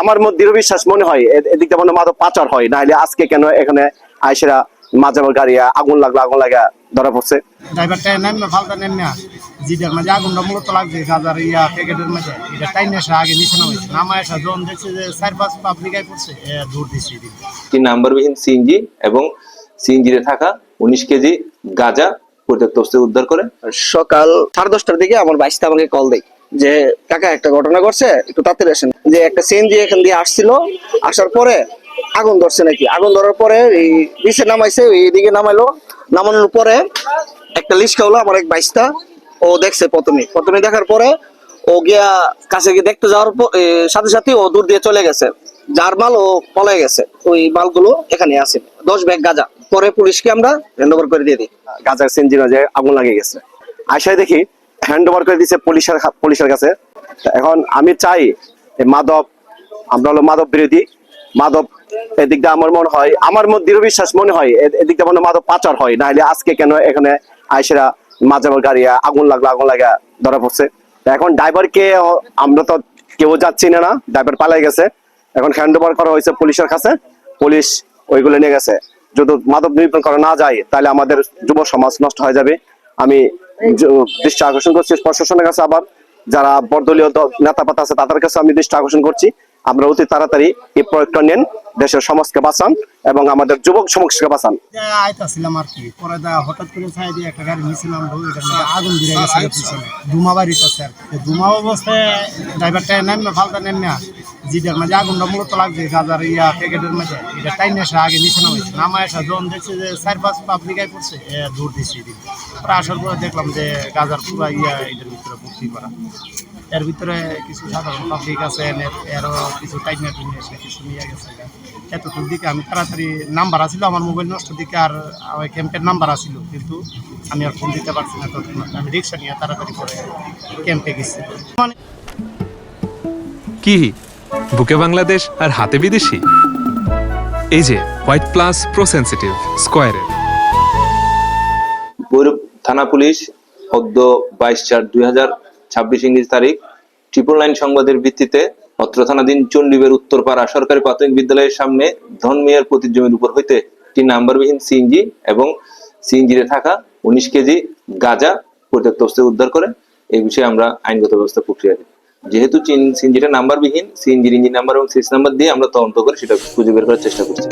আমার মধ্যে দৃঢ় বিশ্বাস মনে হয় এদিক দিয়ে মনে হয় মাদক পাচার হয়, না হলে আজকে কেন এখানে আইসেরা মাঝে মাঝে গাড়ি আগুন লাগা ধরা পড়ছে। ড্রাইভারটা নেন না ফালতা নেন না, যেটার মাঝে আগুনটা মূলত লাগছে গাজার প্যাকেটের মাঝে, এটা টাইম এসে আগে নিচে নামাইছে, নামায় এসে যখন দেখছে যে 4-5 পাবলিকায় পড়ছে দূর দিচ্ছে। তিন নাম্বারবিহীন সিএনজি এবং সিএনজিতে থাকা 19 কেজি গাঁজা পরিত্যক্ত অবস্থায় উদ্ধার করে। সকাল 10:30টার দিকে আমার ভাইস্তা আমাকে কল দেয় যে কাকা একটা ঘটনা ঘটছে, একটু তাড়াতাড়ি আসেন। যে একটা সিএনজি এখান দিয়ে আসছিল, আসার পরে আগুন ধরছে নাকি, আগুন ধরার পরে এই নিচে নামাইছে, এইদিকে নামাইলো, নামানোর পরে একটা লিস্কা হলো আমার এক ভাইস্তা, ও দেখছে প্রথমে দেখার পরে ও গিয়া কাছে গিয়ে দেখতে যাওয়ার সাথে সাথে ও দূর দিয়ে চলে গেছে, যার মাল ও পলাই গেছে, ওই মালগুলো এখানে আছে 10 ব্যাগ গাঁজা। পরে পুলিশকে আমরা হ্যান্ড ওভার করে দিয়ে দিই। গাজার সিএনজি মাঝে আগুন লাগিয়ে গেছে, আইসাই দেখি হ্যান্ড ওভার করে দিয়েছে পুলিশের কাছে। এখন আমি চাই মাদক, আমরা হলো মাদক বিরোধী, মাদক এদিক দিয়ে আমার মধ্যে দৃঢ় বিশ্বাস মনে হয় এদিক দিয়ে মনে হয় মাদক পাচার হয়, না হলে আজকে কেন এখানে আইসেরা মাঝে মাঝে গাড়ি আগুন লাগা ধরা পড়ছে। এখন ড্রাইভারকে আমরা তো কেউ যাচ্ছি না, ড্রাইভার পালাই গেছে। এখন হ্যান্ড ওভার করা হয়েছে পুলিশের কাছে, পুলিশ ওইগুলো নিয়ে গেছে। যদি মাদক নিয়ন্ত্রণ করা না যায় তাহলে আমাদের যুব সমাজ নষ্ট হয়ে যাবে। আমি দৃষ্টি আকর্ষণ করছি প্রশাসনের কাছে, আবার যারা বর্দলীয় নেতা পাতা আছে তাদের কাছে আমি দৃষ্টি আকর্ষণ করছি, আমরা অতি তাড়াতাড়ি এই প্রয়োগটা নেন, দেশের সমাজকে বাঁচান এবং আমাদের যুবক সমাজকে বাঁচান। আইতাছিলাম আর কি, পরে হঠাৎ করে ছাই দিয়ে একটা গাড়ি নিয়েছিলাম, আগুন ধরে গেছে পিছনে, ধুমা বাড়িতেছে আর কি। ধুমা অবস্থায় ড্রাইভারটা নেন না ফালতা নেন না, যেটার মাঝে আগুনটা মূলত লাগছে গাজার প্যাকেটের মাঝে, এটা টাইম এসে আগে নিচে নামাইছে, নামায় এসে যখন দেখছে যে 4-5 পাবলিকায় পড়ছে দূর দিচ্ছে। পরে আসার পরে দেখলাম যে গাজার পুরো এটার ভিতরে ভর্তি করা, এর ভিতরে কিছু সাধারণ পাবলিক আছে, এরও কিছু টাইমে এসে কিছু নিয়ে গেছে। এতটুর দিকে আমি তাড়াতাড়ি, নাম্বার আসিল আমার মোবাইল নষ্ট দিকে, আর ক্যাম্পের নাম্বার আসিল, কিন্তু আমি আর ফোন দিতে পারছি না। তখন আমি রিক্সা নিয়ে তাড়াতাড়ি করে ক্যাম্পে গেছি। কি বুকে বাংলাদেশ আর হাতে বিদেশি, এই যে হোয়াইট প্লাস প্রো সেনসিটিভ স্কয়ারের। ভৈরব থানা পুলিশ অদ্য 22/4/2026 ইংরেজি তারিখ 999 সংবাদের ভিত্তিতে অত্র থানাধীন চণ্ডীবের উত্তরপাড়া সরকারি প্রাথমিক বিদ্যালয়ের সামনে ধনমিয়ার পতির জমির উপর হইতে একটি নাম্বারবিহীন সিএনজি এবং সিএনজিতে থাকা 19 কেজি গাঁজা পরিত্যক্ত অবস্থায় উদ্ধার করে। এই বিষয়ে আমরা আইনগত ব্যবস্থা প্রক্রিয়া দিই। যেহেতু সিএনজিটা নাম্বারবিহীন, সিএনজির ইঞ্জিন নাম্বার এবং সিরিজ নাম্বার দিয়ে আমরা তদন্ত করে সেটা খুঁজে বের করার চেষ্টা করছি।